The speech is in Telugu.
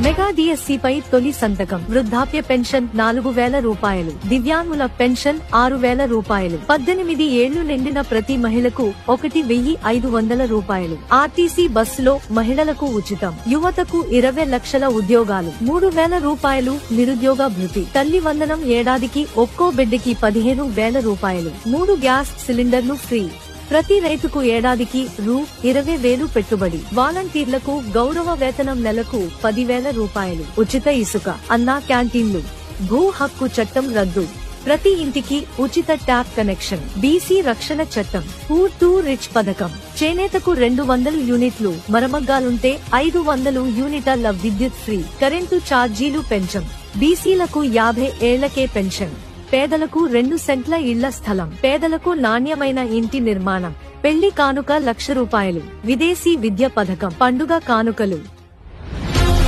మెగా డిఎస్సి పై తొలి సంతకం. వృద్ధాప్య పెన్షన్ 4,000 రూపాయలు, దివ్యాంగుల పెన్షన్ 6,000 రూపాయలు, 18 ఏళ్లు నిండిన ప్రతి మహిళకు 1,500 రూపాయలు. ఆర్టీసీ బస్సులో మహిళలకు ఉచితం. యువతకు 20 లక్షల ఉద్యోగాలు, 3,000 రూపాయలు నిరుద్యోగ భృతి. తల్లి వందనం ఏడాదికి ఒక్కో బిడ్డకి 15,000 రూపాయలు. 3 గ్యాస్ సిలిండర్లు ఫ్రీ. ప్రతి రైతుకు ఏడాదికి రూ. 20,000 పెట్టుబడి. వాలంటీర్లకు గౌరవ వేతనం నెలకు 10,000 రూపాయలు. ఉచిత ఇసుక. అన్నా క్యాంటీన్లు. భూ హక్కు చట్టం రద్దు. ప్రతి ఇంటికి ఉచిత ట్యాప్ కనెక్షన్. బీసీ రక్షణ చట్టం. పూర్ టు రిచ్ పథకం. చేనేతకు 200 యూనిట్లు, మరమగ్గాలుంటే 500 యూనిట్ల విద్యుత్ ఫ్రీ. కరెంటు ఛార్జీలు పెంచం. బీసీలకు 50 ఏళ్లకే పెన్షన్. పేదలకు 2 సెంట్ల ఇళ్ల స్థలం. పేదలకు నాణ్యమైన ఇంటి నిర్మాణం. పెళ్లి కానుక 1,00,000 రూపాయలు. విదేశీ విద్య పథకం. పండుగ కానుకలు.